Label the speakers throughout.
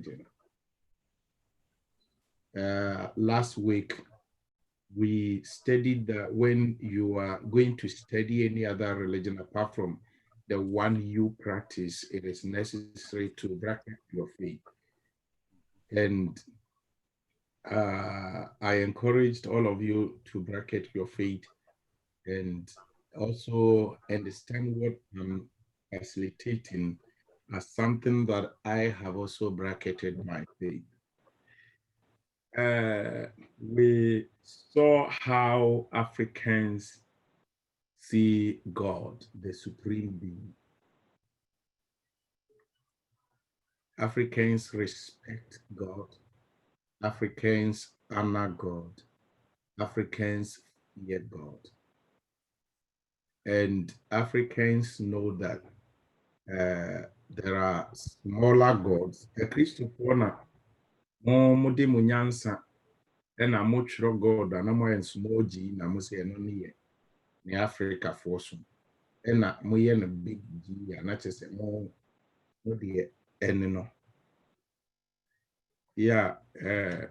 Speaker 1: religion. Last week, we studied that when you are going to study any other religion apart from the one you practice, it is necessary to bracket your faith. And I encouraged all of you to bracket your faith and also understand what I'm facilitating as something that I have also bracketed my faith. We saw how Africans see God, the supreme being. Africans respect God. Africans honor God. Africans fear God. And Africans know that there are smaller gods. A Christopher mo de mo nyansa na mo twere God na mo en small g na mo say no ne Africa for so. Na mo ye no big g na chese mo de no. Yeah, a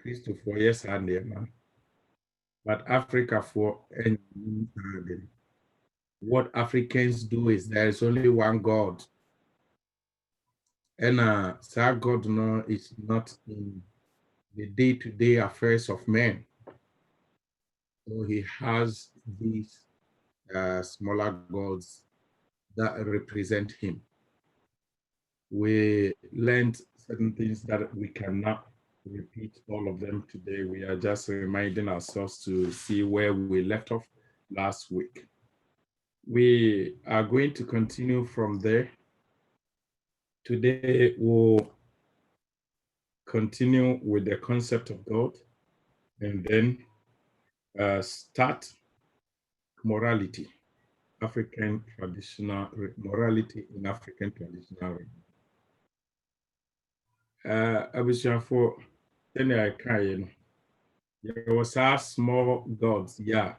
Speaker 1: Christopher yes and man. But Africa for any what Africans do is there is only one God. And that God no is not in the day-to-day affairs of men. So he has these smaller gods that represent him. We learned certain things that we cannot repeat all of them today. We are just reminding ourselves to see where we left off last week. We are going to continue from there. Today we'll continue with the concept of God and then start morality, African traditional morality in African traditional. For then I can, there was a small gods, yeah.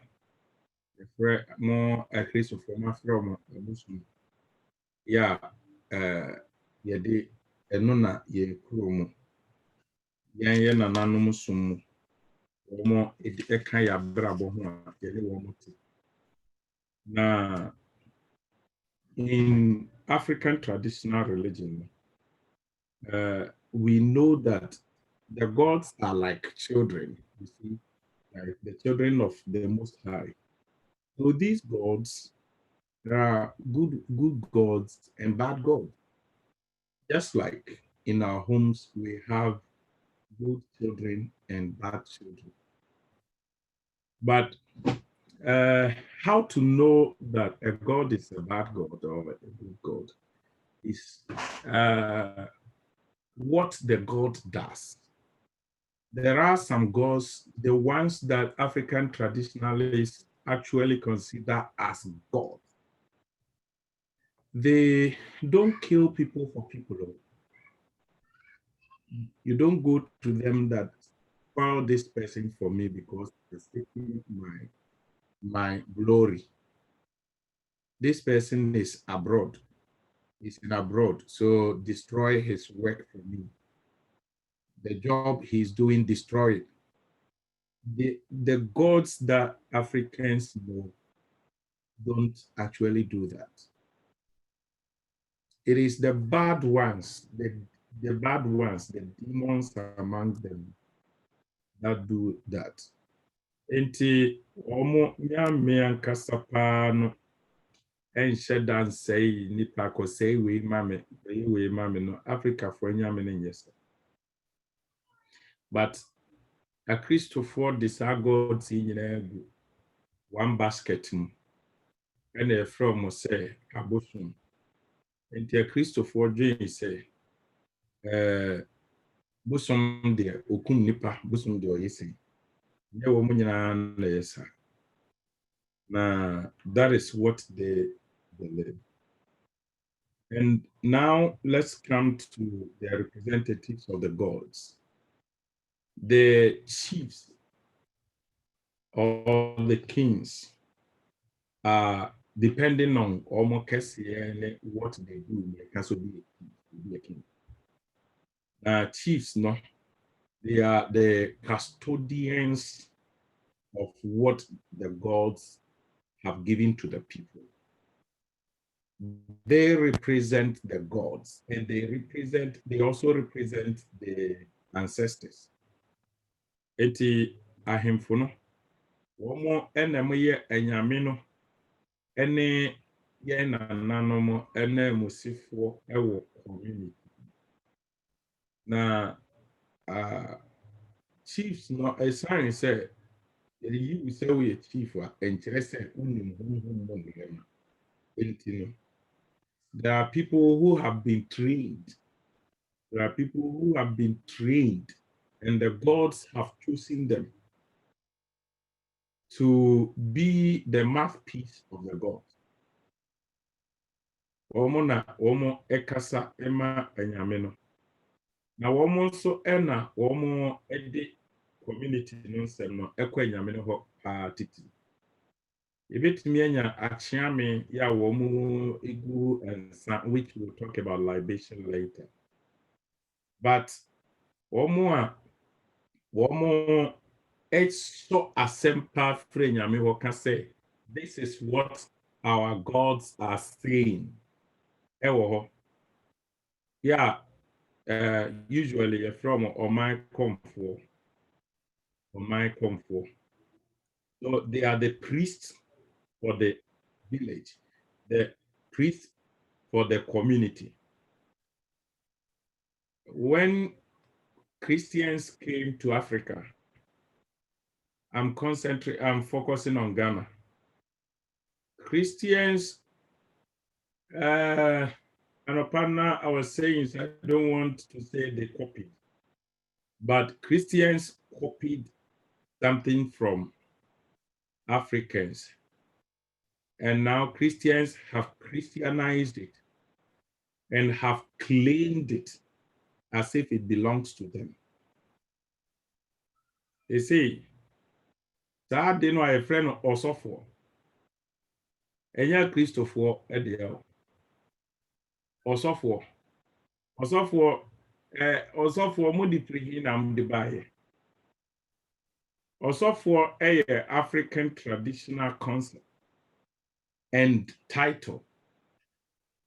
Speaker 1: More a Christopher from Muslim. Yeah, yede enona ye kuromu. Yan na nanum sum. Omo eka ya brabo ho a yede wo Now, in African traditional religion, we know that the gods are like children, you see, like the children of the Most High. So these gods, there are good gods and bad gods. Just like in our homes, we have good children and bad children. But how to know that a god is a bad god or a good god is what the god does. There are some gods, the ones that African traditionalists actually consider as God. They don't kill people for people. You don't go to them that spoil this person for me because it's taking my glory. This person is abroad. He's in abroad, so destroy his work for me. The job he's doing, destroy it. The gods that Africans know don't actually do that. It is the bad ones, the bad ones, the demons among them that do that. Enti omo nyame ankasa paa no enhyɛ da nsɛe nipa kɔsɛe wei mame no Africa for nyame no nyɛ sɛ. But a Christopher de saa gods yi nyinaa gu one basket mu ɛna ɛfrɛ mo sɛ abosom. Enti a Christopher dwen sɛ bosom deɛ okum nipa bosom deɛ ɔyɛ sɛ nyɛ wɔ mo nyinaa na yɛ saa. Now that is what they believe. And now let's come to the representatives of the gods. The chiefs or the kings are depending on almost what they do. They can also be a king. Chiefs, no, they are the custodians of what the gods have given to the people. They represent the gods, and they also represent the ancestors. Eti ahemfo no, wɔn ɛna wɔyɛ anyame no, ɛne yɛn nananom ɛna musifoɔ ɛwɔ community. Na chiefs no, ɛsan sɛ yɛyi sɛ woyɛ chief a ɛnkyerɛ sɛ wonim honhom mu nneɛma. Enti no, there are people who have been trained. There are people who have been trained, and the gods have chosen them to be the mouthpiece of the gods. Wɔn na wɔn ɛkasa ɛma anyame no. Na wɔn nso ɛna wɔn ɛde community no nsɛm no ɛkɔ anyame no hɔ paa titi. Ebetumi anya akyeame yɛ a wɔn egu nsa, which we'll talk about libation later. But wɔn ɛsɔ asɛm paa firi anyame hɔ ka sɛ, this is what our gods are saying. Ɛwɔ hɔ. Yeah. Usually you're from my comfort. So they are the priests for the village, the priests for the community. When Christians came to Africa, I'm focusing on Ghana. Christians, and upon now I was saying, I don't want to say they copied, but Christians copied something from Africans. And now Christians have Christianized it and have claimed it as if it belongs to them. They say, that they know a friend also for. And yeah, Christopher Ediel. Also for Modi Prihin and the Baye. Also for a African traditional concept and title.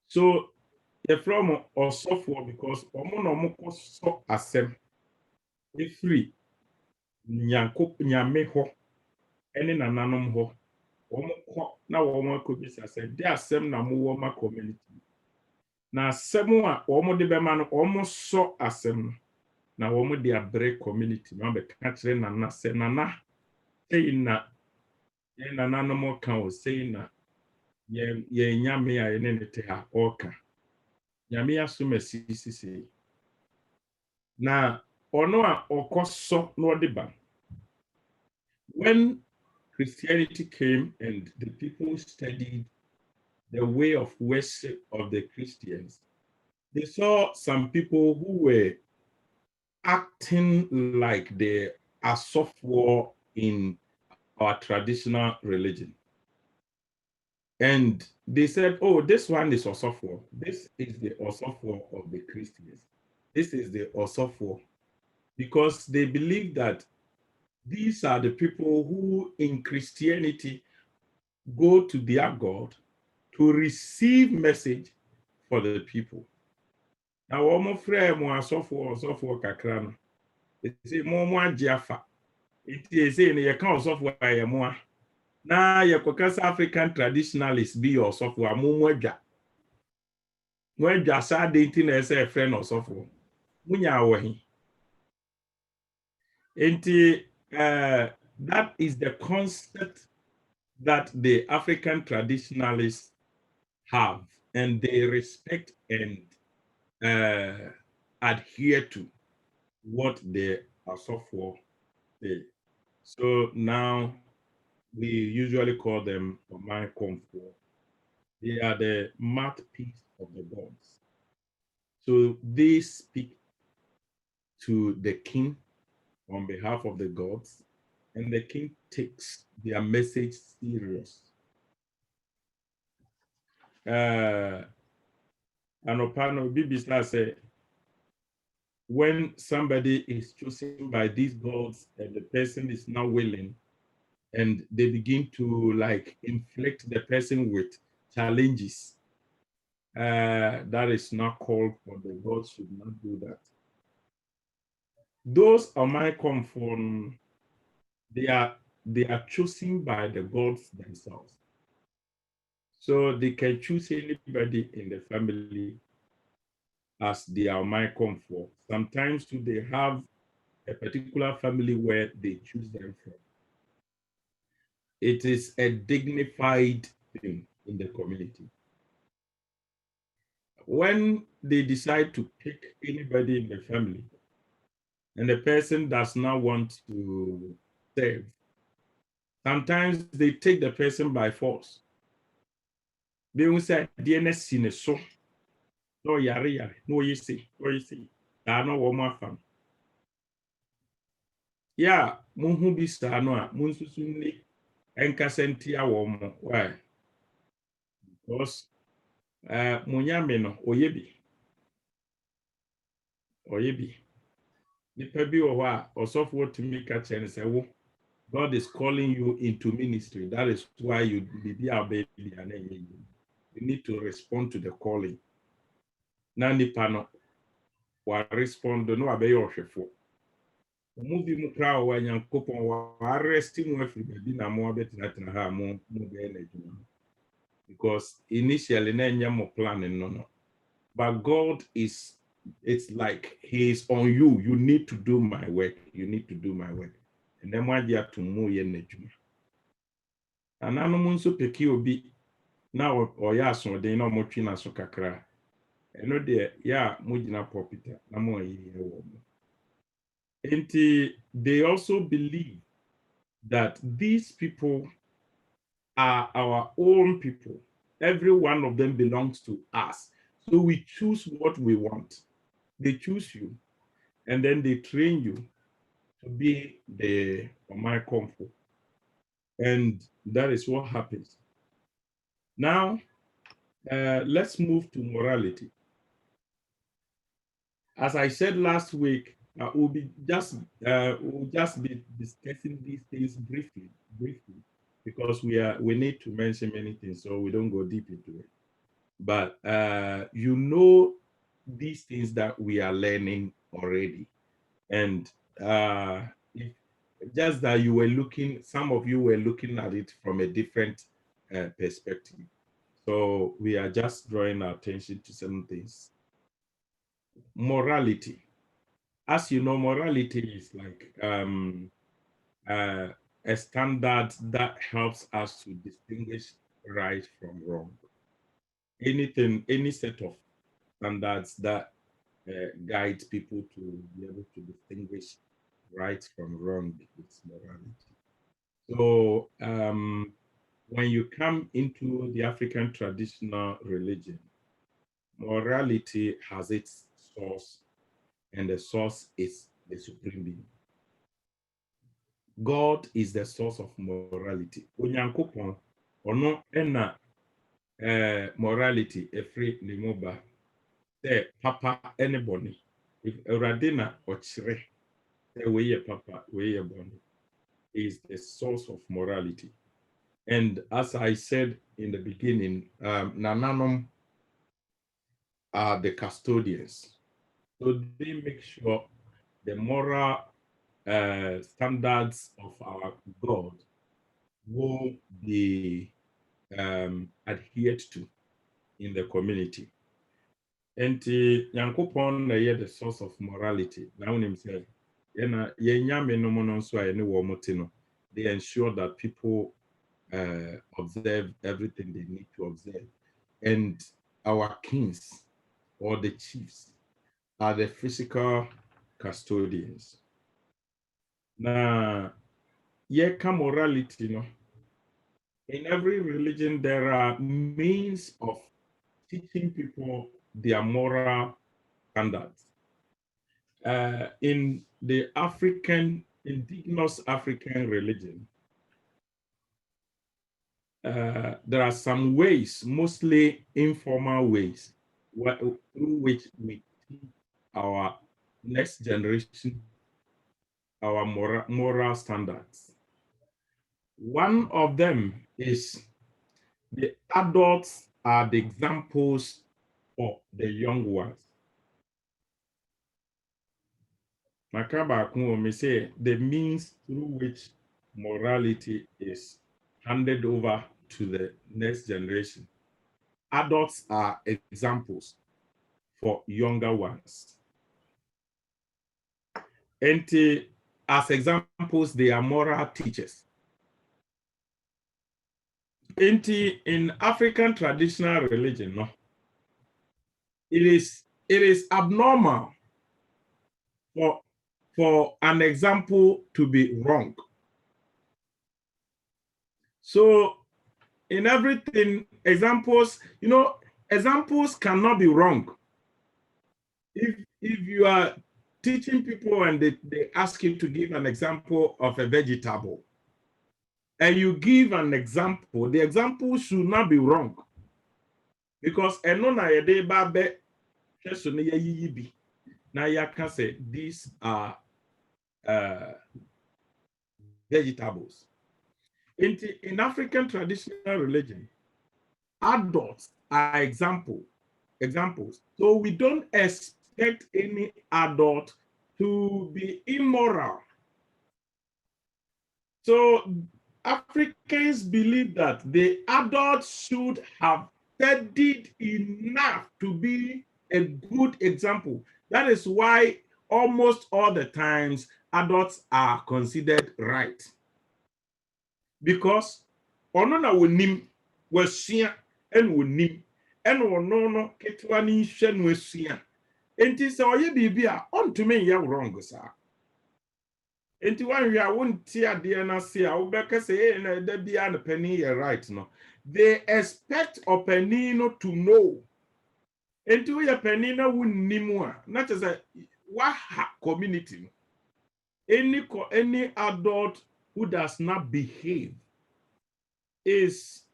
Speaker 1: So the from also for because Omonomoko so asem free Nyankop Nyame ho ene nananom ho omoko na womo kobisa say they asem na mo woma community. Na asem a womo de bema no omo so asem na womo de abre community na be ka kire nana se nana sei na ye nananom ka o sei na ye nyame a ene ne te ha oka nyame asoma sisi na ono a okoso no de ba. When Christianity came and the people studied the way of worship of the Christians, they saw some people who were acting like the Asofo in our traditional religion. And they said, oh, this one is Osofo. This is the Osofo of the Christians. This is the Osofo. Because they believe that these are the people who in Christianity go to their God to receive message for the people. Now, one friend mo Osofo kakra no. They say mo ajiafa. It is saying you can't Osofo ayemo. Na yekokasa African traditionalists be Osofo amumu adwa. Mo adwa sa denti na ese friend Osofo. Munya awahi. Enti that is the concept that the African traditionalists have, and they respect and adhere to what they are for. So now we usually call them my comfort. They are the mouthpiece of the gods. So they speak to the king on behalf of the gods, and the king takes their message serious. And Opano Bibisla say, when somebody is chosen by these gods and the person is not willing, and they begin to like inflict the person with challenges, that is not called for. The gods should not do that. Those are my comfort. They are chosen by the gods themselves. So they can choose anybody in the family as their my comfort. Sometimes too, they have a particular family where they choose them from. It is a dignified thing in the community. When they decide to pick anybody in the family and the person does not want to serve, sometimes they take the person by force. They will say, DNS in a so, no yare yare, no you see, I know what my family. Yeah, munhu bi saa no a munsusu ni enkasa ntia wo mo. Why? Because munyame no oye bi nipa bi wo a osofo tumi ka chen say wo God is calling you into ministry. That is why you be our baby and you need to respond to the calling. Na nipa no wa respond no abe yo hwefo. Mu bi mu kra wa nyankopon wa arrest mu afiri baby na mo abetina ha mo be na adwuma. Because initially na enya mo planning no. But God is, it's like he is on you. You need to do my work. You need to do my work. And then why you to move your nejuma. And I know so peki obi na or ya so de na mo twi na so kakra. Eno de ya mo gina popita na mo yi wo. And they also believe that these people are our own people. Every one of them belongs to us. So we choose what we want. They choose you, and then they train you to be the my comfort. And that is what happens. Now, let's move to morality. As I said last week, we'll just be discussing these things briefly, because we need to mention many things, so we don't go deep into it. But you know these things that we are learning already, and if, just that you were looking, some of you were looking at it from a different perspective. So we are just drawing our attention to some things. Morality. As you know, morality is like a standard that helps us to distinguish right from wrong. Anything, any set of standards that guide people to be able to distinguish right from wrong is morality. So when you come into the African traditional religion, morality has its source, and the source is the supreme being. God is the source of morality. Onyankopon ono ena morality efri ne mu ba. Say papa anybody. If Eradina or Chire, say we papa, we boni, is the source of morality. And as I said in the beginning, Nananom are the custodians. So they make sure the moral standards of our God will be adhered to in the community. And Yankopon na the source of morality. Now himself, they ensure that people observe everything they need to observe. And our kings or the chiefs are the physical custodians. Now, morality, in every religion, there are means of teaching people their moral standards. In the indigenous African religion, there are some ways, mostly informal ways, through which we teach our next generation our moral standards. One of them is the adults are the examples for the young ones. Makaba may say the means through which morality is handed over to the next generation. Adults are examples for younger ones. And as examples, they are moral teachers. In African traditional religion, no, it is abnormal for an example to be wrong. So in everything, examples cannot be wrong. If you are teaching people and they ask you to give an example of a vegetable, and you give an example, the example should not be wrong. Because now you can say these are vegetables. In African traditional religion, adults are examples. So we don't expect any adult to be immoral. So Africans believe that the adults should have studied enough to be a good example. That is why almost all the times adults are considered right. Because ono na wonim wasua en wonim en ono no ketwa ni hwe no asua. Enti se oye bibia ontumi ye wrong sa. Enti wanwe a wonti ade na se a wobeka se na da bia na pani ye right no. They expect opani no to know. Enti wo ye pani na wonnim a na say waha community no. Any adult who does not behave is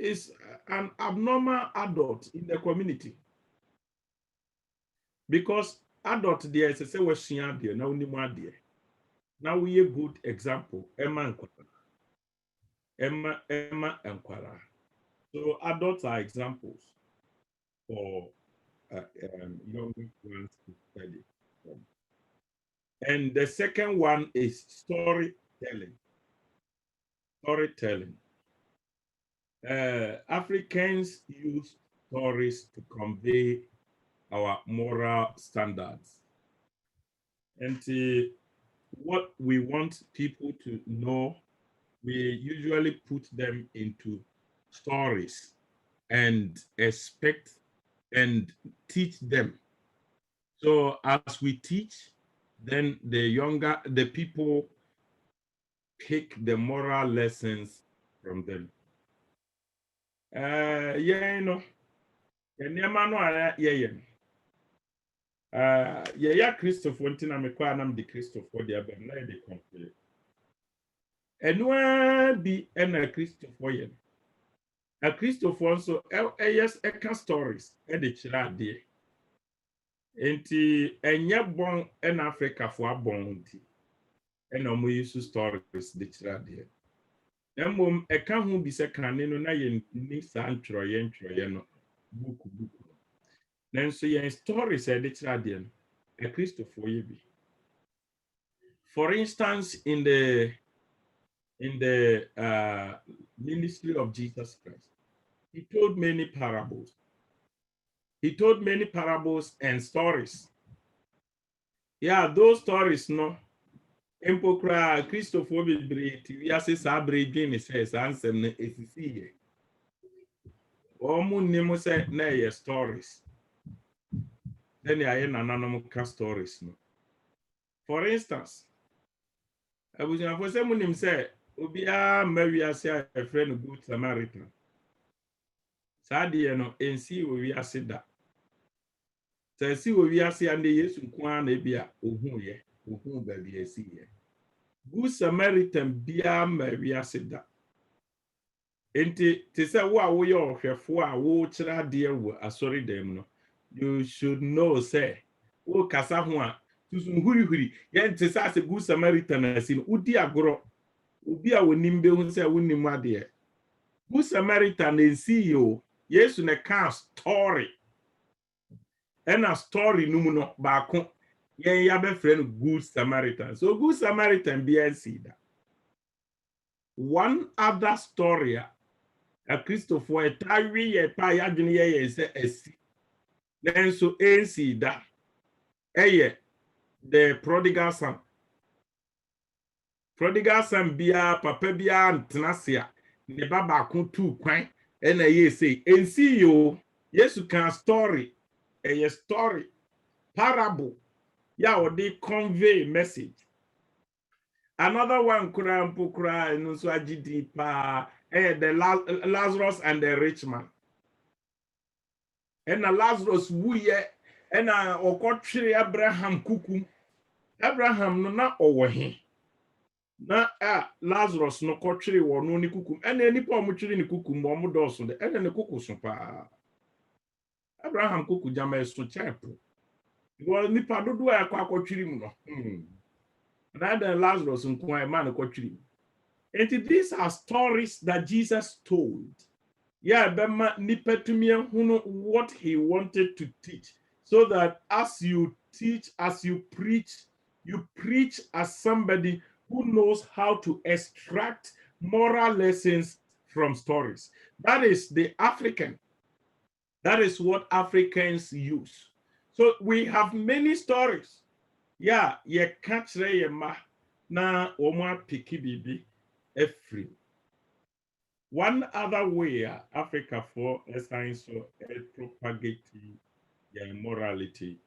Speaker 1: an abnormal adult in the community. Because adult there is a say we share there now ni more there. Now we a good example. Emma Nkwara. So adults are examples for young ones to study from. And the second one is storytelling. Africans use stories to convey our moral standards. And what we want people to know, we usually put them into stories and expect and teach them. So as we teach, then the people pick the moral lessons from them. Christopher ntina me kwa nam de Christopher de abem na de compare. Enwa bi na Christopher yen. A Christopher so yes eka stories e de kira ade. Enti enye bon na Africa fo abon nti. Na omo use stories de kira ade. Emmom eka ho bi se kane no na ye ni sa ntroye no book. Nanso yen stories e de kira ade no a Christopher ye bi. For instance, in the ministry of Jesus Christ, he told many parables. He told many parables and stories. Yeah, those stories, no. Empokra Christopher Bibriti, we are sabre dream says ansem ne esisi. Omu nemo say na stories. Then ya na stories no. For instance, I was for someone say Obia Maria a friend good Samaritan. Sadie no ensi we ase da. Say si we ase ande Yesu kwa na bia ohun ba bia esi ye. Good Samaritan bia Maria ase da. Enti te say wo a wo ye ohwefo a wo kira de wo asori dem no. You should know say wo kasa ho a some huri. Yen te say good Samaritan asin udi agro. Ubi a wonim be hu say wonim ade. Good Samaritan en see you. Yes, na can story. And a story no mu no baako. Yen ya be friend good Samaritan. So good Samaritan be see that. One other story a Christopher tawi ye pa ya dwene ye say asi. Then so see that. The prodigal son. Prodigal son bia papa bia ntnasia ne baba ko tu kwan e na ye say ensi yo yesu kan story story parable ya o dey convey message. Another one kura mpokura no so agidi pa the Lazarus and the rich man. And Lazarus wuye and okotwere Abraham kukum. Abraham no na owo na Lazarus no kotwere wo no ni kukum ene nipa omotwere ni kukum bo omodoso de ene ne kukuso pa Abraham kuku jama so chepo wo nipa dodo akotwere mu no na then Lazarus nko e man kotwere. And these are stories that Jesus told. Yeah, bema nipa tumie hunu what he wanted to teach, so that as you teach, as you preach as somebody who knows how to extract moral lessons from stories. That is the African. That is what Africans use. So we have many stories. Yeah, ye catch ye ma na oma piki bibi every. One other way Africa for science so propagate morality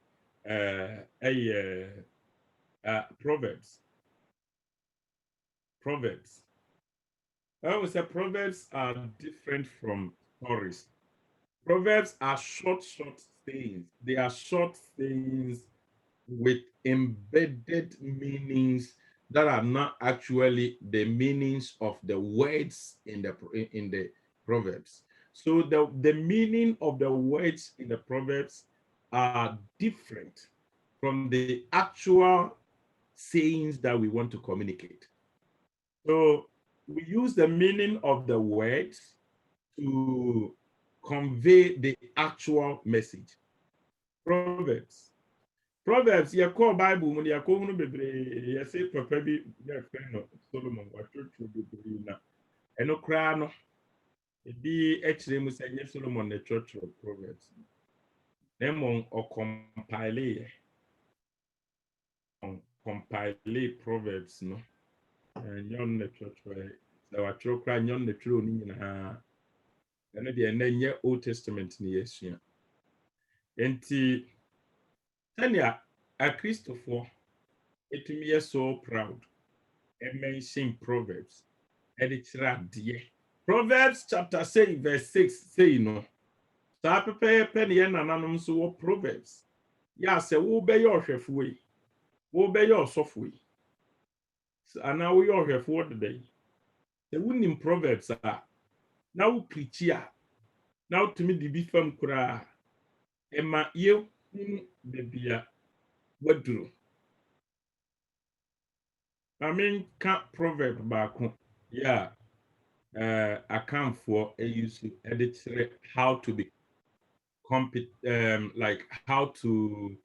Speaker 1: Proverbs. I would say Proverbs are different from stories. Proverbs are short things. They are short things with embedded meanings that are not actually the meanings of the words in the Proverbs. So the meaning of the words in the Proverbs are different from the actual sayings that we want to communicate. So we use the meaning of the words to convey the actual message. Proverbs, you call Bible when you call bebre, you say papa bi your friend of Solomon what church bebre na. Eno kra no e bi actually mu say Solomon the church of Proverbs. Them or compile Proverbs no. And yon the church where the what church kra yon the true ni na. Eno de enye Old Testament ni yesua. Enti Tanya, a Christopher, it me so proud. And mention Proverbs. And it's dear. Proverbs chapter 6, verse 6 say, you know, start prepare penny and anonymous so Proverbs. Yeah, say, we'll be your chef way. We'll be your software. And now we are here for the day. The winning Proverbs are now preach ya. Now to me, the bifam kura. Emma, you, baby. What do? I mean, can't proverb back. Yeah. Account for a use to edit how to be like how to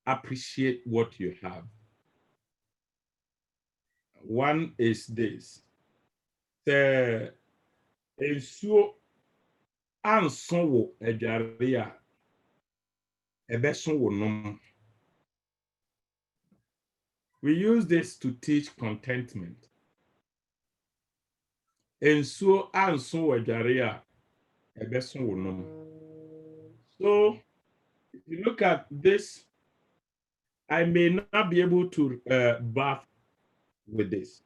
Speaker 1: appreciate what you have. One is this. The ensuo anso wo adware a ebeso wo nom. We use this to teach contentment. Ensuo anso wo adware a ebeso wo nom. So if you look at this, I may not be able to bath with this.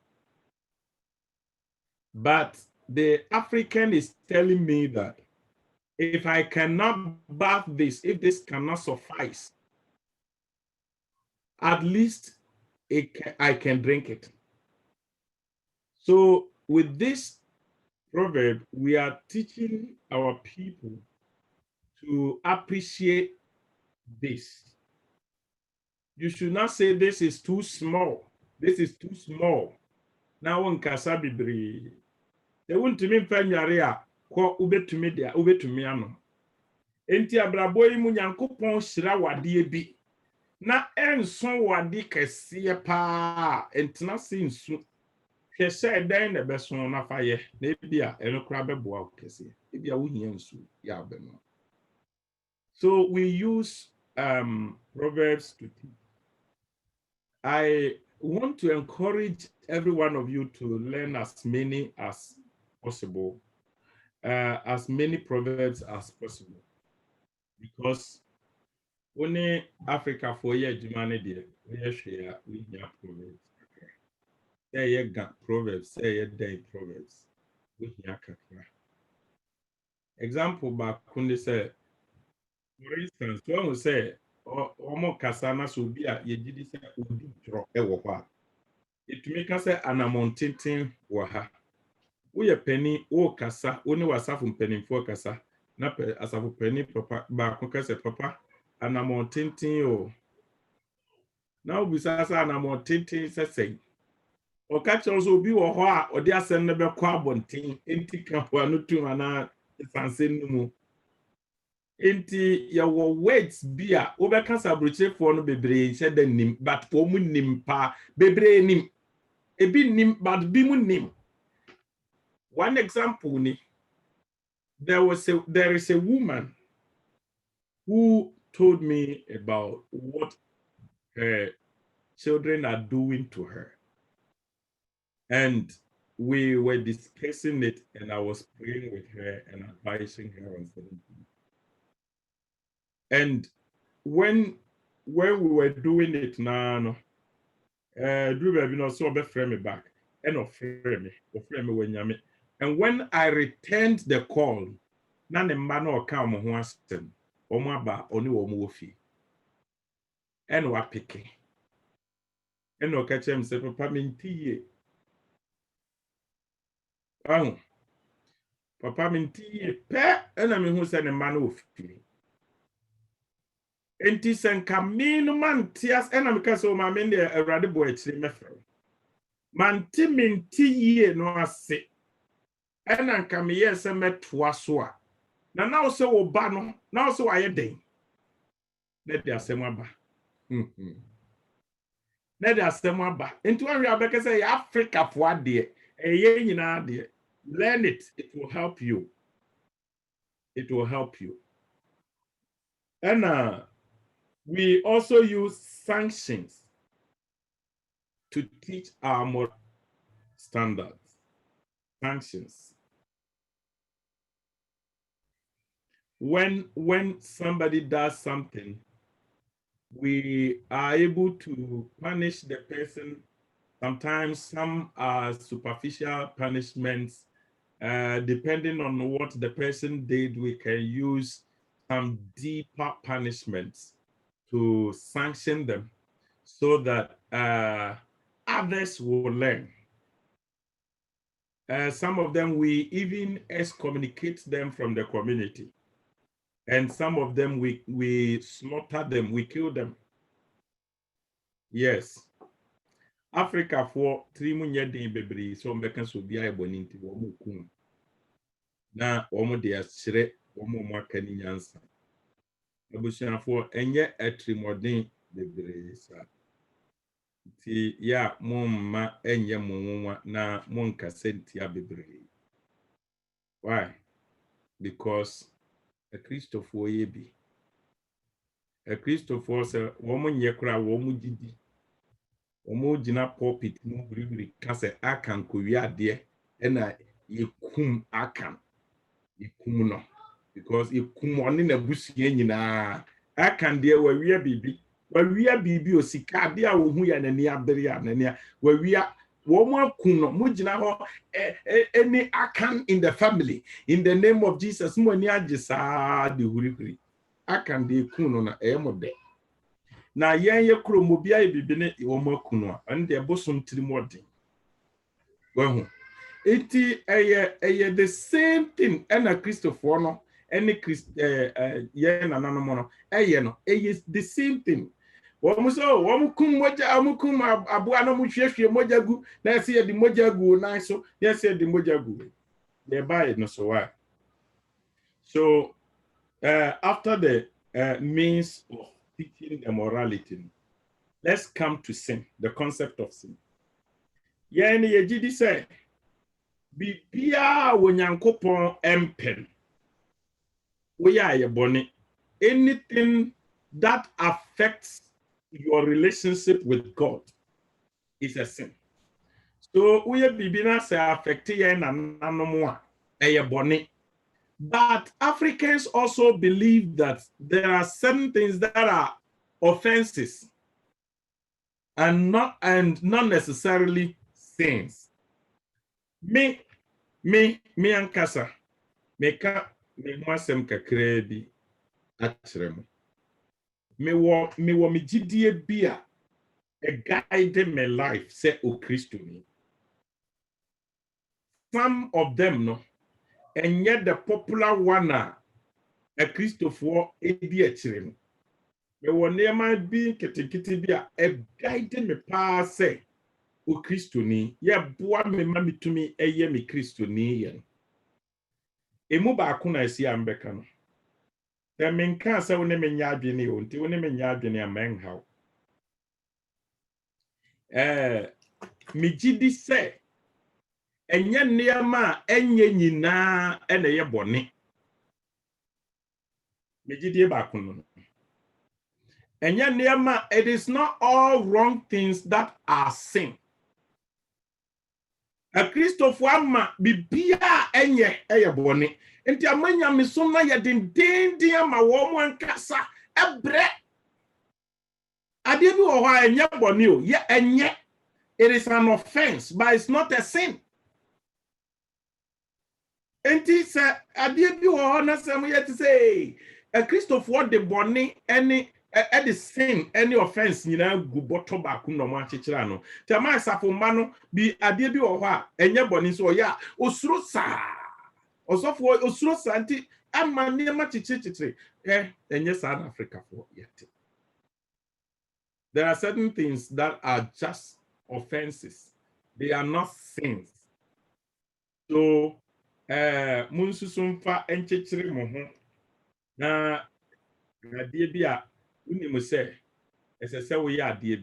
Speaker 1: But the African is telling me that if I cannot bath this, if this cannot suffice, at least I can drink it. So with this proverb, we are teaching our people to appreciate this. You should not say this is too small. This is too small. Now one kasa bibre. They want to me fanyarea ko ubetumi dia ubetumi ano. Enti abrabo yi mu Nyankopɔn hyira wade bi. Na enso wade kɛseɛ pa entena se nsu. Hwɛ sɛ dan na bɛso na fa yɛ. Na bia eno kra bɛboa wo kɛseɛ. Bia wo hia nsu ya bɛno. So we use Proverbs to teach. I want to encourage every one of you to learn as many as possible, as many proverbs as possible, because only Africa for year Jumane dear, we share we have proverbs. Say ye proverbs, say ye day proverbs. We have example back when they say, for instance, one will say, Omo kasana so be a ye did say udi drop ewo. It make us say anamontintin waha. We penny o kasa, only was from penny for kasa. Na as a penny papa ba kasa papa anamontintin o. Now besides anamontintin say. O catch also be or hoa or dear send never quabontin, inti capuano to mana sansin. Inti ya words beer over cancer bruche for no bebre said the nim, but woman nim pa bebre nim. A bit nim, but bimun nim. One example, there is a woman who told me about what her children are doing to her. And we were discussing it, and I was praying with her and advising her on certain things. And when we were doing it now, Drew baby no so be frame me back. And of frame me when yame. And when I returned the call, na ne mma no ka mo ho asem. Omo aba oni wo mo fi. En wa peke. En o ka chem se papa mintiye. Papa mintiye pe ena me hu se ne mma no ofi. Enti senka minu man tias ena me ka so ma me de awrade bo akire mefre. Man ti mintiye no ase. Ena nka me ye se metoa so a. Na now se wo ba no, now se wa ye den. Let the asem aba. Let the asem aba. Into one we abeke say Africa for ade. Eye nyina ade. Learn it. It will help you. It will help you. And we also use sanctions to teach our moral standards. Sanctions. When somebody does something, we are able to punish the person. Sometimes some are superficial punishments. Depending on what the person did, we can use some deeper punishments to sanction them so that others will learn. Some of them, we even excommunicate them from the community. And some of them, we slaughter them, we kill them. Yes. Africa for 3 munye din bebre so mbeka so bia eboni nti wo mu kum. Na wo mu de asire wo mu aka ni nyansa. Abusuafo enye atrimodin bebre sa. Ti ya mumma enye munwa na monka sentia bebre. Why? Because a Christopher ye bi. A Christopher say wo mu nye kra wo mu gidi. Omo jina pulpit mu biri kase akan ko wi ade na yekum akan yekum no because yekum oni na busuye nyina akan de wa wi bibi osika ade a wo hu ya nani abere ya nani wa wi wo mo akun no mo jina ho any akan in the family in the name of Jesus mo ni agisa de hurihuri akan de yekum no na mo de na yen ye kromo bia e bibine wo makunu a ande bosom tirimodi wahu eti eye the same thing na Christopher no any ye nananom no eye no eye the same thing Womuso womukum moja amukum abua no muhwehwe moja gu na ese de moja gu na so yes de moja gu they buy it no so why. So after the means of teaching the morality, let's come to sin, the concept of sin. Yeah, ni yejidi say bibia wonyankopon empen we are ye boni. Anything that affects your relationship with God is a sin. So we bibina say affect ye na nanomwa eye boni. But Africans also believe that there are certain things that are offenses and not necessarily sins. Me ankasa me ka me ho asem kakra bi akyerɛ mo. Me wo me gidie bi a guide my life say o Kristo ni. Some of them no, and yet the popular one a Christopher edi akyerɛ no. Me wo nema bi ketekete bi a guide me pa say o Kristo ni. Ye boa me ma mitumi eye me Kristo ni ye. Emu ba ko na esi ambeka no. The menka say woni me nya adwene o, nti woni me nya adwene a menhaw. Me gidi say enye nneema enye nyina ene ye bone. Me gidi ba ko no. Enye nneema, it is not all wrong things that are sin. A Christopher ama bibia enye eye bone. Enti amanya me so na ye dendenden ama wo mo ankasa ebre. Ade bi wo ho enye bone o, ye enye. It is an offense, but it's not a sin. Enti se ade bi wo ho na sem ye to say a Christopher de bone any the sin any offense nyina gu bottle back no mo akekira no te ma safo ma no bi ade bi wo ho a enye bone so ya osuro sa osofo osuro sa nti ama ne ma chichichire enye South Africa for yet. There are certain things that are just offenses. They are not sins. So munsusumfa enchechire mo ho na ade bi a uni mo say ese we ya ade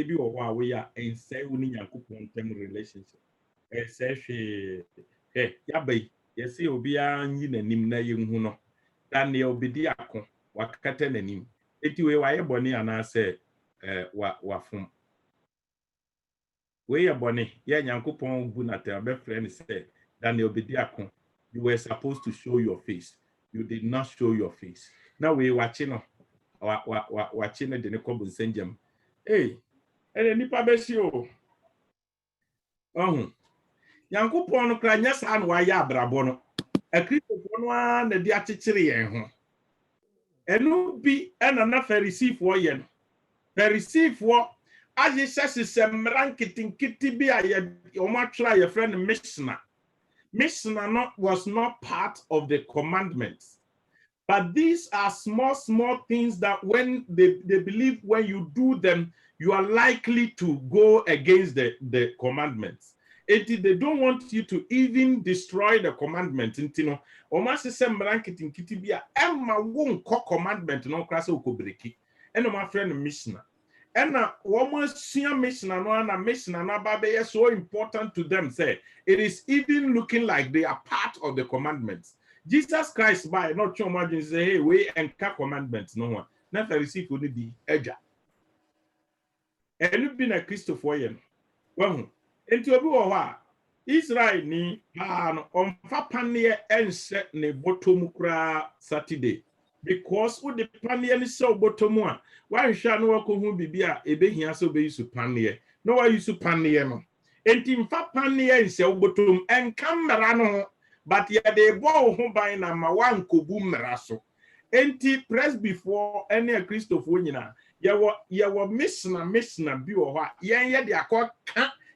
Speaker 1: bi wo ho a we ya ense uni Yankopon tem relationship ese hwe ya bai yesi obi anyi nanim na yehu no dan ye obedi akọ wakata nanim eti we wa ye bone ana se wa fom we ye bone ye Yankopon gu na te be friend say dan ye obedi akọ you were supposed to show your face, you did not show your face. Now we watching no watching the ne kobo senjam eh nipa be si o Yankopon no kra nya sa na wa ya abrabo no Akristofo no a na di akekere yen ho enu bi na Pharisee ye no Pharisee aje sese mrankitinkiti bi a ye o ma try ye friend Mishnah was not part of the commandments. But these are small things that when they believe when you do them, you are likely to go against the commandments. They don't want you to even destroy the commandment. Almost the same kitty be Emma won't call commandment no class breaki. And my friend Mishnah. And almost see Mishnah no and Mishnah no baby is so important to them. Say it is even looking like they are part of the commandments. Jesus Christ by not your margin say, hey, we and commandments, no one. Never receive only the edge. And you've been a Christopher yen. Well, into a boa Israel ni on Fapania and set ne botomukra Saturday. Because what the pania is so bottomua. Why shall no who be a behia so be su pania? No, I use to pania. And in Fapania and sell bottom and camera no. But yeah, they bow home by na mawan kubum raso. Enti press before any Christopher Winina. Ya wa missna bi o ha. Ye de akọ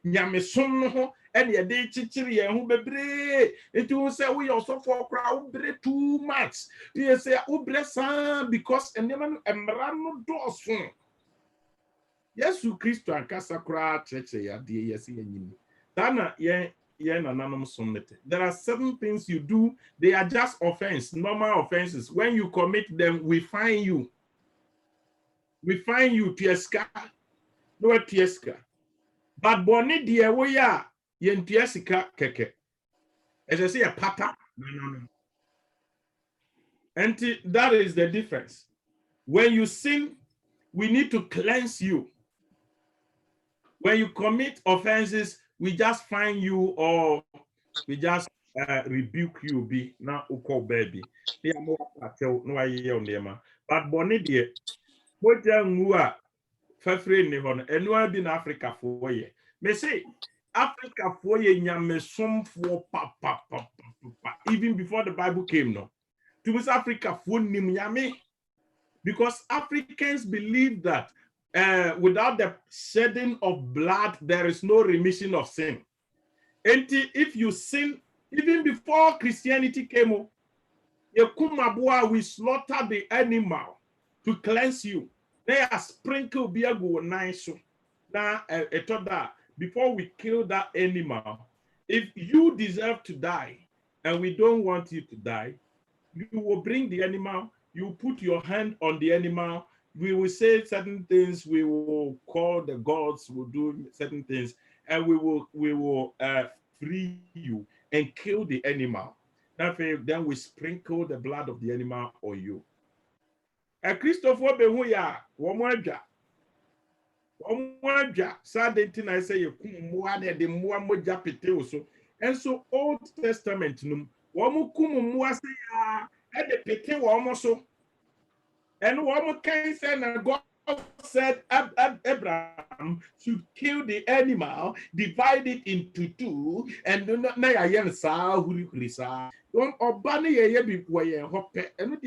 Speaker 1: nyamesom ho and ye de chichiri ye hu bebre. Enti who say we also for crowd bre too much. You say ubre san because and never emrano dos fun. Yesu Kristo ankasa kura cheche ya die yesi yenyini. Dana ye nananom somnete. There are certain things you do, they are just offense, normal offenses. When you commit them, we find you. We find you tieska. No tieska. But boni die wo ya yen tiesika keke. As I say a pata. No. And that is the difference. When you sin, we need to cleanse you. When you commit offenses, we just find you or we just rebuke you. Be now uko baby. But boni die, moja ngua fafre ni hono. Enua bi na Africa for ye. Me say Africa for ye nyame somfo pa. Even before the Bible came, no. To West Africa for nim nyame. Because Africans believe that without the shedding of blood, there is no remission of sin. And if you sin, even before Christianity came, we slaughter the animal to cleanse you. They are sprinkled nice. Now, before we kill that animal, if you deserve to die and we don't want you to die, you will bring the animal. You put your hand on the animal. We will say certain things. We will call the gods. Will do certain things, and we will free you and kill the animal. Then we sprinkle the blood of the animal on you. A Christopher Behuya, Womwaja. Sadly, I say you the Muamoja Peteoso. And so Old Testament num, Wamukum Muasa. And the pete were almost so. And one can say, God said Abraham should kill the animal, divide it into two, and do not na yen sa hurisa. Don't obani ye be way hope and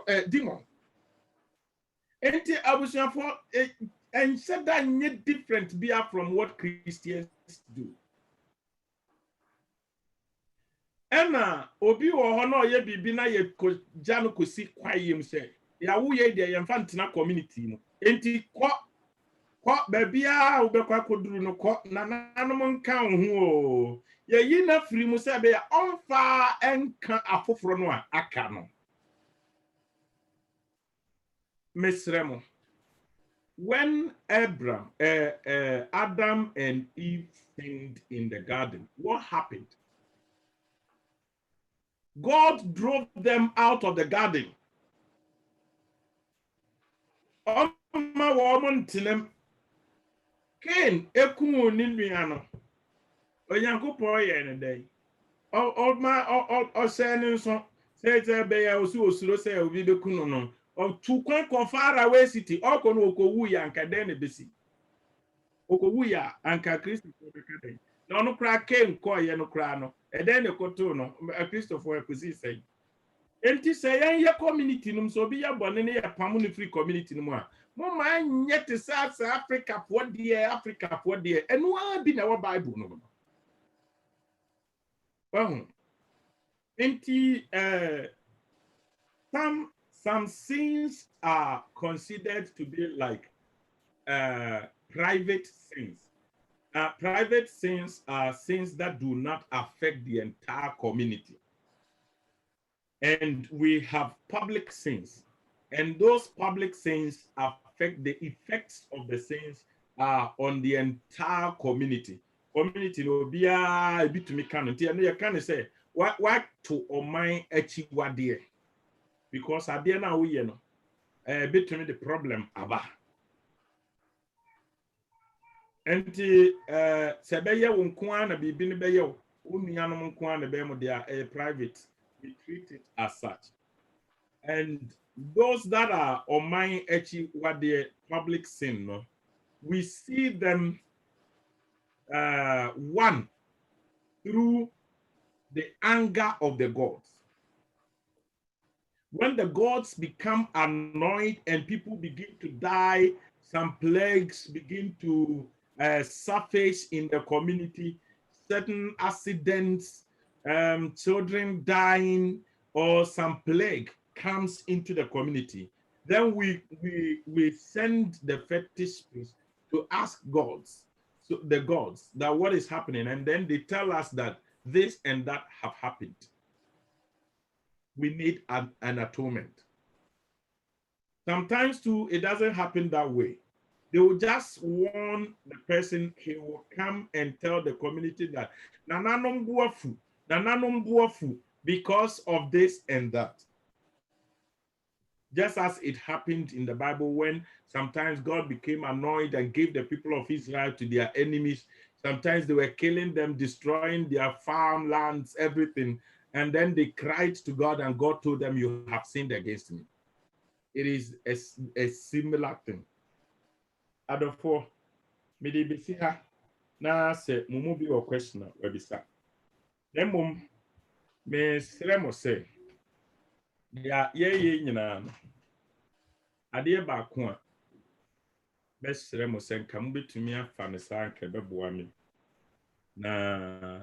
Speaker 1: a demon. And I was for and said that yet different be from what Christians do. Emma, obi wo ho na oye bibi na ye ko janu ko si kwayem se. Ya wo ye de ye mfantina community no. Enti ko bebia wo be kwa koduru no ko na nanom nka ho o. Ye yi na firi mu se be ya onfa enka afoforo no a aka no. Mesremo. When Adam and Eve sinned in the garden, what happened? God drove them out of the garden. Cain ekumu ninduano. Onyankopon ye ne dey. O say ne so say be ya osuro say obi bekunu no. O tu kwan kon far away city. O ko no okowu ya anka den ne besi. Okowu ya anka Kristo ko bekade. Na no kra Cain ko ye no kra no. E den ne koto no. Christopher ekusi say. Enti say yan ye community num so bi ya bone ne ya pam no free community num a mo ma nyet South Africa for there enu a bi na wa Bible no. Enti some sins are considered to be like private sins. Private sins are sins that do not affect the entire community. And we have public sins. And those public sins affect the effects of the sins on the entire community. Community will be a bit to me canon. And you can say, what to or my echi wadie? Because I dare now, you know, a bit to me the problem about. And Sabaya Unkwana be bin beyo, Unyanum Kwana bemo, they are a private. We treat it as such. And those that are on my echi what the public sin, no, we see them one through the anger of the gods. When the gods become annoyed and people begin to die, some plagues begin to surface in the community, certain accidents, children dying, or some plague comes into the community. Then we send the fetish priest to ask gods, so the gods, that what is happening, and then they tell us that this and that have happened. We need an atonement. Sometimes too, it doesn't happen that way. They will just warn the person. He will come and tell the community that nananom buafu, because of this and that. Just as it happened in the Bible when sometimes God became annoyed and gave the people of Israel to their enemies. Sometimes they were killing them, destroying their farmlands, everything. And then they cried to God, and God told them, "You have sinned against me." It is a similar thing. Adolfo, me de besi ha na se mumu bi o question we bisa. Then mum me sere mo se ya ye nyina no. Ade ba ko a be sere mo se nka mu betumi afa ne sa nka be boa me. Na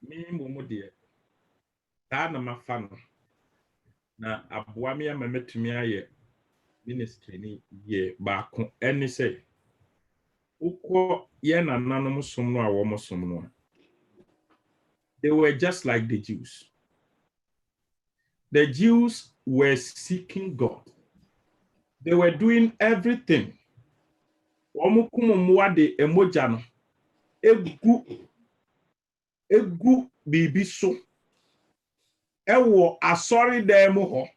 Speaker 1: me mumu de ta na mafa no. Na aboa me ama metumi aye ministry ni ye ba ko eni se ukwo ye na nanom som no a wo mo som no. They were just like the Jews. The Jews were seeking God. They were doing everything. De emoja no egu bibi so ewo asori dem ho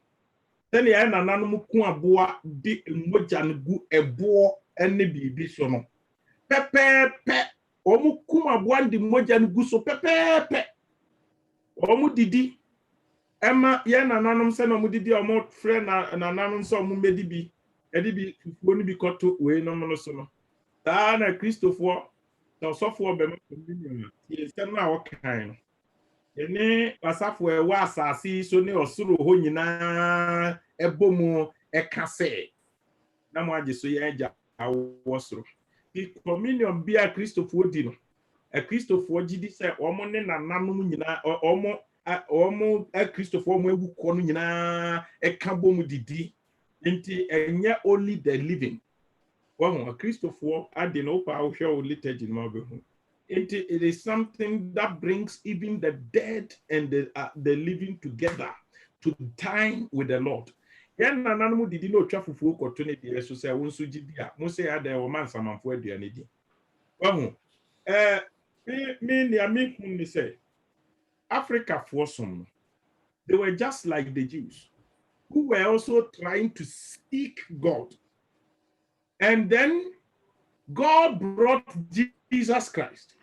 Speaker 1: tene ya nananom ku aboa di emoja no gu ebo ene bibi so no pepepe omukum aboa di emoja no gu so pepepe didi ema ye nananom se no didi omo frɛ na nananom se omo medi bi edi bi fufuo ni bi koto we no no so no ta na Christopher na osofo be ma communion ye se no a wokan no ene asafo e wa asase so ne osoro ho nyina ebomu ekase na mo age so ye agya awo soro the communion bia Christopher di no Christopher gidi se omo ne nananom nyina omo Christopher omo ewu ko no nyina eka bomu didi nti enye only the living. Well, Christopher ade no pa wo hwe o liturgy no be ho. It is something that brings even the dead and the living together to dine with the Lord. Yen nananom didi no twa fufuo koto ne de so se wo nso gidi a mo se ade wo man samanfo aduane di. Well, me ni ami hun ni say Africa for some, they were just like the Jews who were also trying to seek God. And then God brought Jesus Christ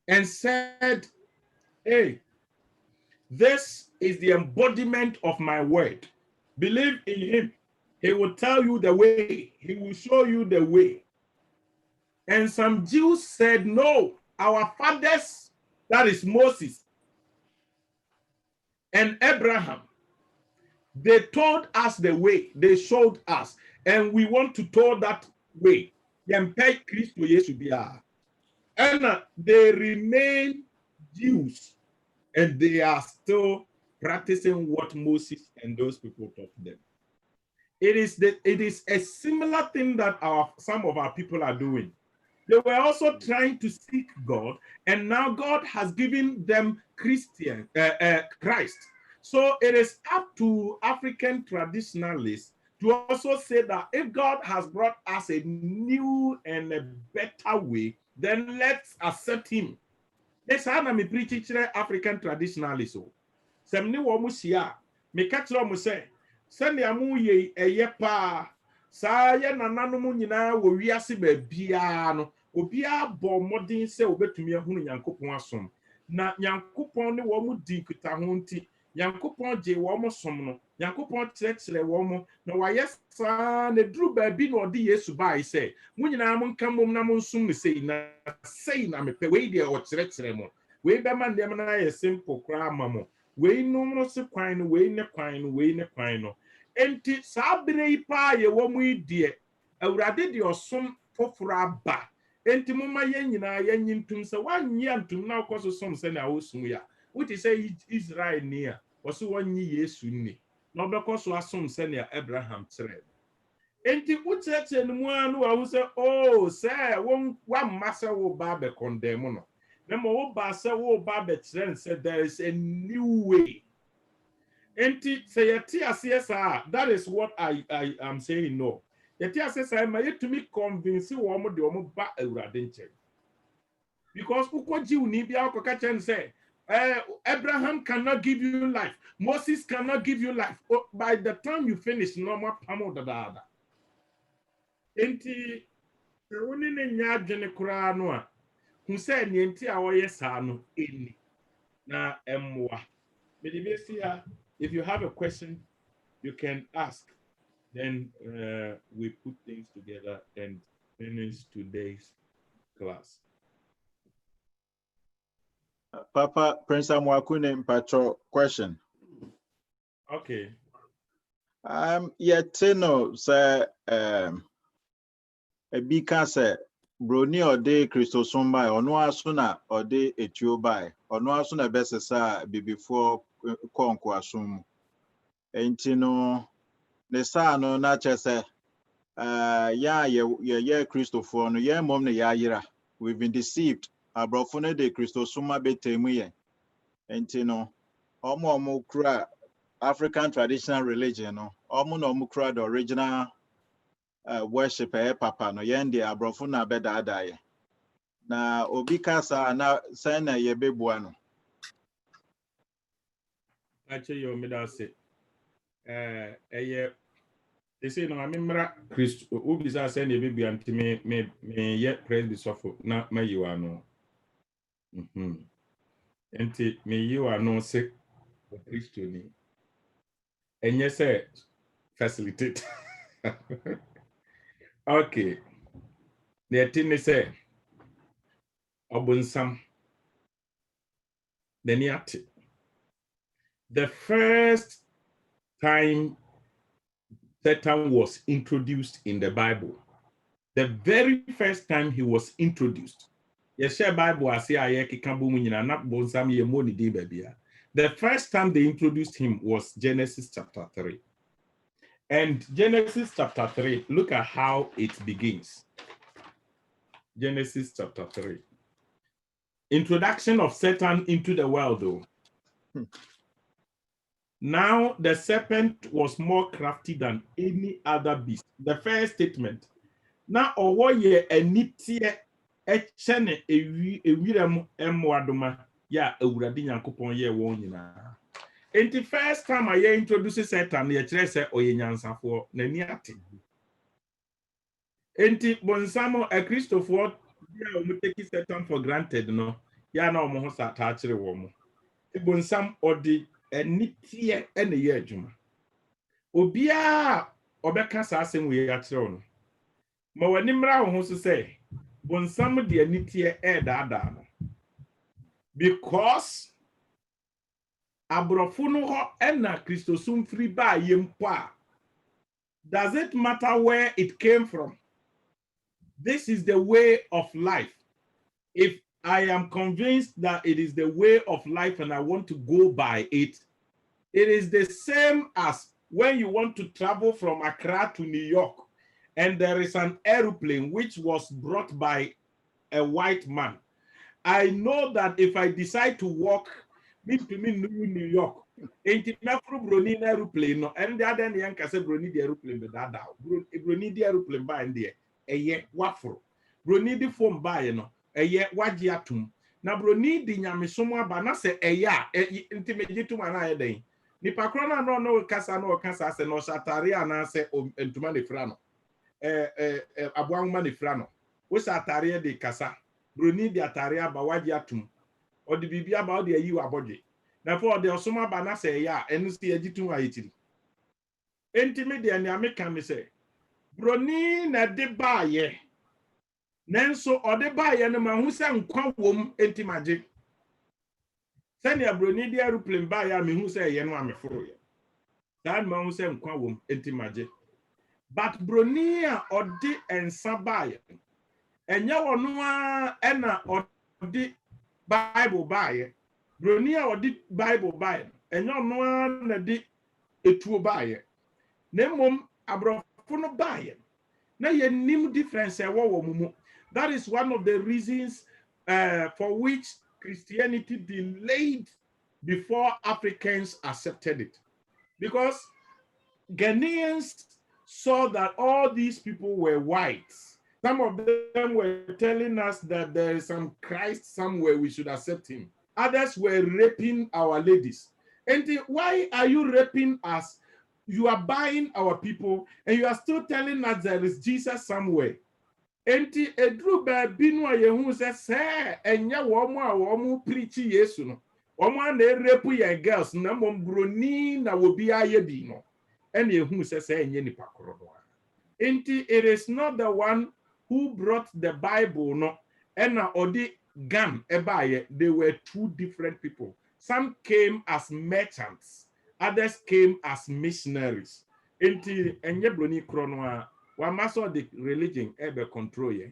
Speaker 1: and said, hey, this is the embodiment of my word. Believe in him. He will tell you the way. He will show you the way. And some Jews said, no, our fathers, that is Moses and Abraham, they told us the way. They showed us. And we want to tell that way. And they remain Jews. And they are still practicing what Moses and those people taught them. It is a similar thing that some of our people are doing. They were also trying to seek God, and now God has given them Christ. So it is up to African traditionalists to also say that if God has brought us a new and a better way, then let's accept him. Yes, I'm preaching to African traditionalists. Some new omusia, me catch them say, send ya mu ye pa. Sa ye nananom nyina wo wiase ba bia no obia bo modin se obetumi ahunu Nyankopon asom na Nyankopon ne wo mu di kuta ho nti Nyankopon je wo mo som no Nyankopon kyerɛkyerɛ wo mo na wayɛ saa na duru ba bi na ɔde Yesu bai sɛ mo nyina mo nka mom na mo nsom ne sei na mepɛ wei de o kyerɛkyerɛ mo wei be ma ndem na yɛ simple kra ma mo wei no mo se kwan no wei ne kwan no wei ne kwan no enti sabire ipa ye wo mu die awurade de osom foforo aba enti moma ye nyina ye nyintum se wanyi antum na okoso som se na osum ya wuti se Israel ni a wo so wanyi Yesu ni no because so assume senior Abraham thread. Enti ucheche no mu anu a say oh say one massa wo ba be condemn no. Na mo wo ba say wo ba be trend say there is a new way. Enti say yeti ase sa that is what I am saying no. Yeti ase sa ma yetumi convince wo mo de wo ba awurade nche. Because ukoji uni bia akoka chen say Abraham cannot give you life. Moses cannot give you life. Oh, by the time you finish normal pamo da. Enti woni ne nya adwene kura no a hu say ne enti a wo yesa no eni na emwa. If you have a question, you can ask. Then we put things together and finish today's class.
Speaker 2: Papa Prince Amwakune Mpacho question.
Speaker 1: Okay.
Speaker 2: Yet no say a bika say broni or de Christosum by or no asuna or de etio by or no asuna best sa be before konko asum. Entino ne sa no na chese ya Christopher no ya mom ne ya yira. We've been deceived. Abrofone de Christosuma betemu ye. Entino omo kura African traditional religion no omo kura the original worship papa no yende abrofo na beda adaye na obi kasa na say na ye bebua no
Speaker 1: Actually your middle say they say no amemra Christ obi say na be anti me ye praise be sofo na mayiwa no enti me yiwa no say Christo ni enye say facilitate. Okay. The thing is say obunsam the first time Satan was introduced in the Bible, the very first time he was introduced, the first time they introduced him was Genesis chapter 3. And Genesis chapter 3, look at how it begins. Genesis chapter 3. Introduction of Satan into the world, though. Now the serpent was more crafty than any other beast. The first statement. Now, owoye enitie echene ewiram emwadoma ya awurade nyankopon ye won nyina. And the first time I introduce Satan, ye kire se oye nyansafo na ni ate. Enti bonsamo a Christopher ya omo take Satan for granted no. Ya na omo ho sata akire wo mo. Bonsam odi enitie ene ye adwuma. Obia obeka sa asem we akire no. Ma wani mra wo ho so say bonsam de enitie da no. Because abrofo no ho ena Christosum free ba yempo a. Does it matter where it came from? This is the way of life. If I am convinced that it is the way of life and I want to go by it, it is the same as when you want to travel from Accra to New York and there is an aeroplane which was brought by a white man. I know that if I decide to walk to New York, and broni aeroplane no, and the other young say broni the aeroplane be that broni the aeroplane by in there, eye wafro broni the phone by no, eye waji atum na broni di nyamesomo aba na se eye a intimate to man aye den nipa kro na no kasa se no shatare ana se entuma ne fra no aboanma ne fra no wo shatare de kasa broni di atare aba waji atum odi bibia ba odi ayi wabodwe na for the osoma ba na say ya enu si agitu ayitiri enti de ne ameka me say broni na de baaye nenso ode baaye no ma hu se nkwa wom enti mage sani broni de aeroplane baaye me hu se ye no ameforo ye dan ma hu se nkwa wom enti mage but broni a ode ensa baaye enya wono a ena ode Bible baaye broni a odi Bible by enyo no na di etuo baye na mom abrofo no baye na ye nim difference e wo mu. That is one of the reasons for which Christianity delayed before Africans accepted it, because Ghanaians saw that all these people were whites. Some of them were telling us that there is some Christ somewhere, we should accept him. Others were raping our ladies. And why are you raping us? You are buying our people and you are still telling us there is Jesus somewhere. Enti edru baabi no a yehu se enya wo mo a wo mo preach Yesu no. Wo mo na rape your girls na mom broni na wo bi aye bi no. And yehu se enye nipa koro no. Enti it is not the one who brought the Bible no and odi gam ebaye. They were two different people. Some came as merchants, others came as missionaries. Enti enye broni koro no a wa maso the religion ebe control ye.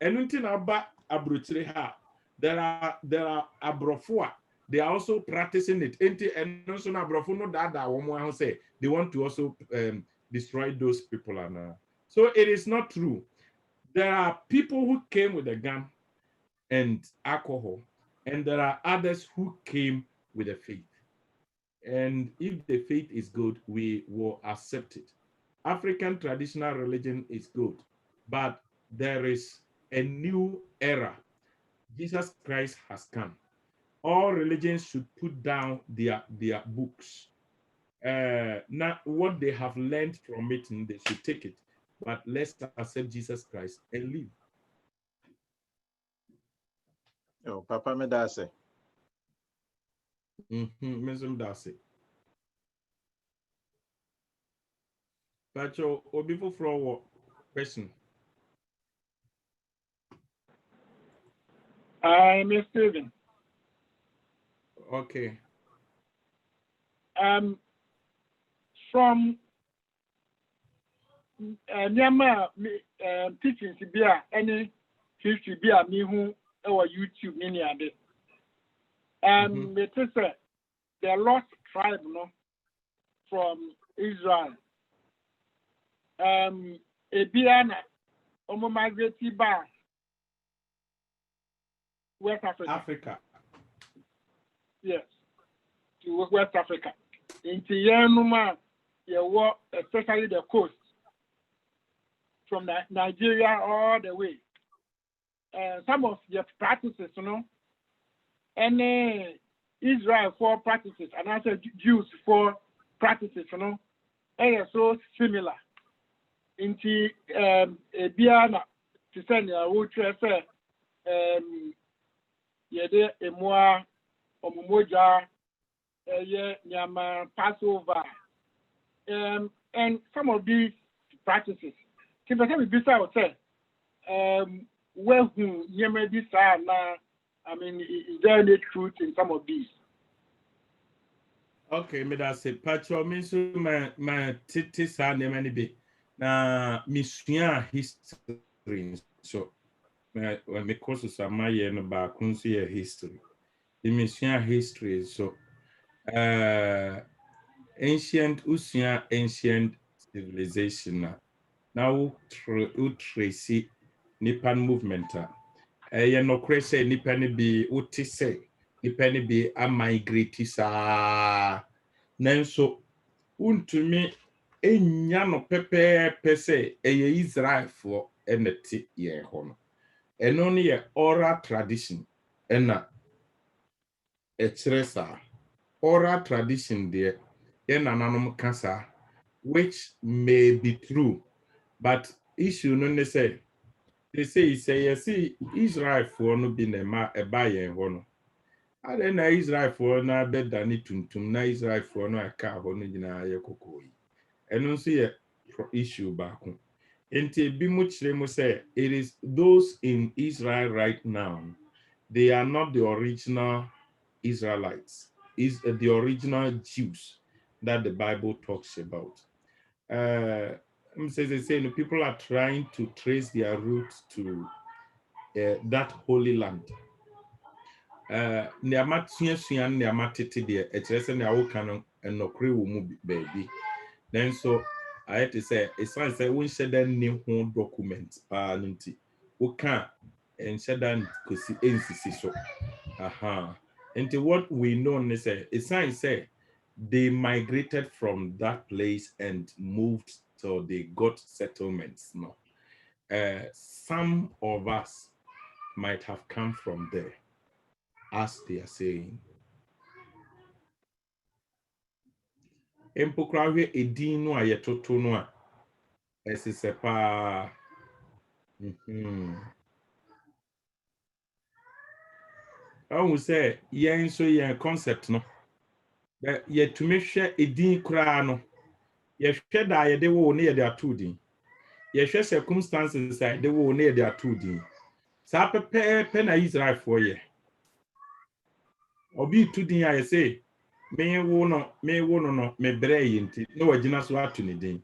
Speaker 1: Enunti na ba abrochire ha. There are abrofo, they are also practicing it. Enti enunso na abrofo no dada womo ho say they want to also destroy those people and so it is not true. There are people who came with a gun and alcohol, and there are others who came with a faith. And if the faith is good, we will accept it. African traditional religion is good, but there is a new era. Jesus Christ has come. All religions should put down their books. Now, what they have learned from it, they should take it. But let's accept Jesus Christ and live.
Speaker 2: Oh, Papa me da say.
Speaker 1: That's it. But your before for question.
Speaker 3: I'm Steven.
Speaker 1: Okay.
Speaker 3: From Nyama teachings be any history be a me who our YouTube many ade. It is the lost tribe no from Israel. Ebiana omo migrate ba West Africa. Yes, to West Africa. Into Yenuma, especially the coast, from Nigeria all the way. Some of the practices, any Israel for practices, and also Jews for practices, they are so similar. Into Biana, to send a wood say, yede emua omumoja nyama Passover and some of these practices if I can be say where who nyama this na I mean is there any truth in some of these?
Speaker 1: Okay, me da say patcho me so my titi sa nyama ni be na misua history so me course so my year no ba kun so history. The mission history so ancient civilization now tracy nipan movement you no say nipan be uti say nipan be a migrate sa nanso untumi enya no pepe say Israel for eneti ye ho no eno ne ye oral tradition ena etresa oral tradition there nananom kasa which may be true but issue no ne say they say yes Israel for no be na ma eba yen ho no ade na Israel for na beda ni tuntum na Israel for no aka ho no nyina ye kokoyi eno nso ye issue back enti bi mu kire mu say it is those in Israel right now, they are not the original Israelites, is the original Jews that the Bible talks about. People are trying to trace their roots to that holy land. and no crew baby. Then so I had to say, it's fine. Say we share that new home document. Nti we can't and share that because NCC so. Aha. And what we know is it's fine. Say they migrated from that place and moved, so they got settlements. No, some of us might have come from there, as they are saying. Empokrawwe edin no a yetoto no a esese pa. I say yen so yen concept no. But yet to make sure edin kra no. Ye hwe da ye de wo ne ye de ato din. Ye hwe circumstances I de wo ne ye de ato din. Sa pepe na Israel for ye. Obi tu din a ye say me wo no me bre yi nti no wagina so ato ne din.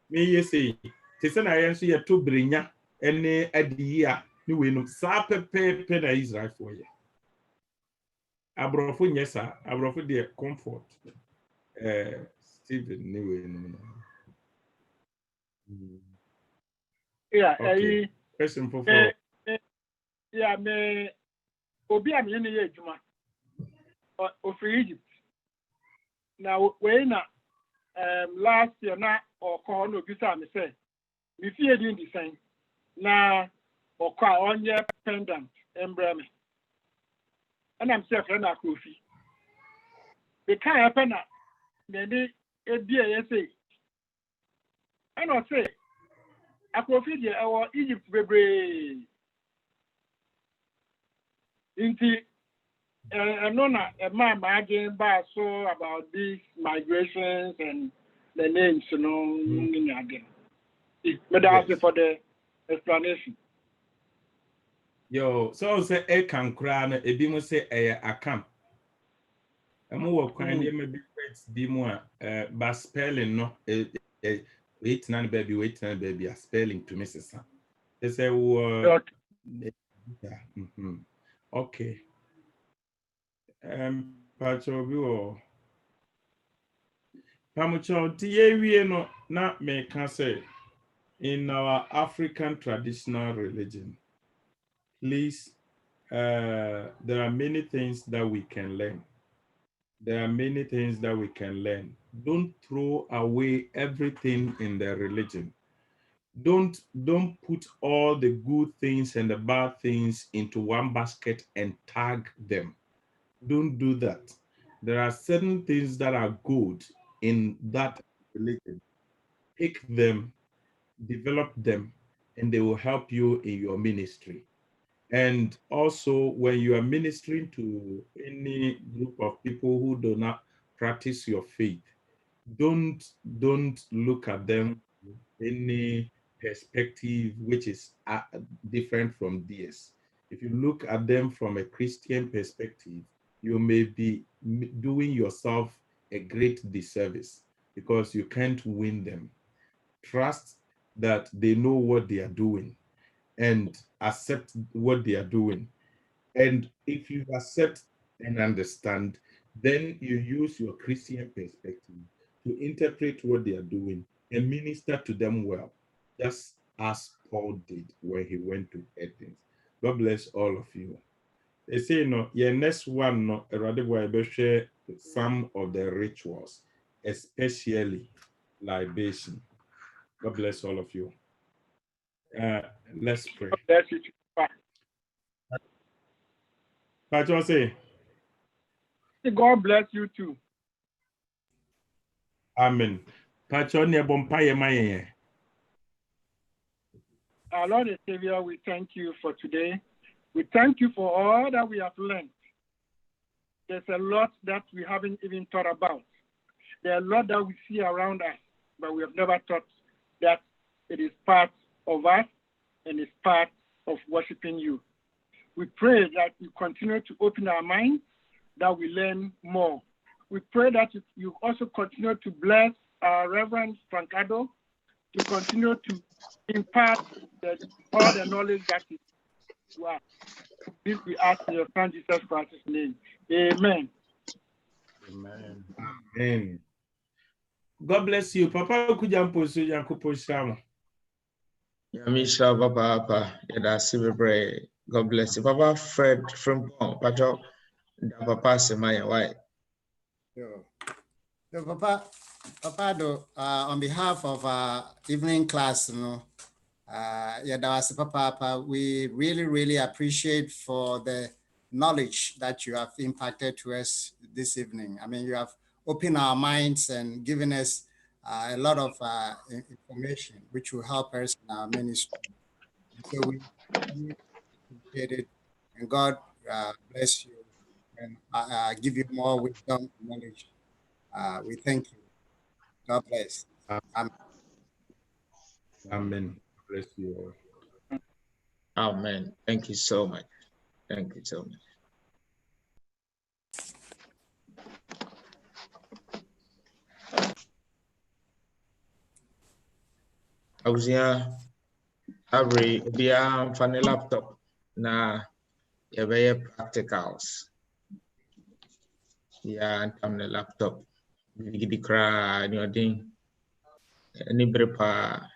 Speaker 1: Me ye say te se na ye so ye to brenya ene adi a ni we no sa pepe na Israel for ye. Abrofo nyesa, abrofo de comfort. Stephen anyway no.
Speaker 3: Yeah,
Speaker 1: Okay. Question for
Speaker 3: yeah, me obi am yene ye adwuma. O free Egypt. Now we na last year na or call no bisa me say me fie din design na or call on your pendant emblem. And I'm saying friend Kofi. The kind happen na then e say. And I say Kofi dey our Egypt bebre. Inti know na my imagine ba so about these migrations and the names, you know, again. But that's for the explanation.
Speaker 1: Yo, so say e kan kra na ebi mo say akam. Amo wo kwan dey maybe words bi mo a ba spelling no wait na baby a spelling to Mrs. They say okay. Pacho bi o Pamucho tie no na me can say in our African traditional religion, please, there are many things that we can learn. There are many things that we can learn. Don't throw away everything in the religion. Don't put all the good things and the bad things into one basket and tag them. Don't do that. There are certain things that are good in that religion. Pick them, develop them, and they will help you in your ministry. And also, when you are ministering to any group of people who do not practice your faith, don't look at them any perspective which is different from theirs. If you look at them from a Christian perspective, you may be doing yourself a great disservice because you can't win them. Trust that they know what they are doing and accept what they are doing. And if you accept and understand, then you use your Christian perspective to interpret what they are doing and minister to them well, just as Paul did when he went to Athens. God bless all of you. They say, your next one, share some of the rituals, especially libation. God bless all of you. Let's pray. Pastor say,
Speaker 3: God bless you too.
Speaker 1: Amen. Pastor Our
Speaker 3: Lord and Savior, we thank you for today. We thank you for all that we have learned. There's a lot that we haven't even thought about. There are a lot that we see around us, but we have never thought that it is part of us and is part of worshiping you. We pray that you continue to open our minds, that we learn more. We pray that you also continue to bless our Reverend Francado to continue to impart all the knowledge that is to us. This we ask in your Son Jesus Christ's name. Amen.
Speaker 2: Amen.
Speaker 1: Amen. God bless you. Papa Kujampo so Yakupo Shamo.
Speaker 4: Yamisha Papa, Yada God bless you. Papa Fred from Pato, Papa Semaya, why?
Speaker 5: So Papa, on behalf of evening class, Papa, we really appreciate for the knowledge that you have imparted to us this evening. I mean, you have opened our minds and given us a lot of information which will help us in our ministry. So we really appreciate it, and God bless you and give you more wisdom and knowledge. We thank you. God bless. Amen.
Speaker 1: Amen. Bless you all.
Speaker 4: Amen. Thank you so much. Thank you so much. I was here every funny laptop na practicals. Yeah, I'm the laptop. Gidi cry, any brepa,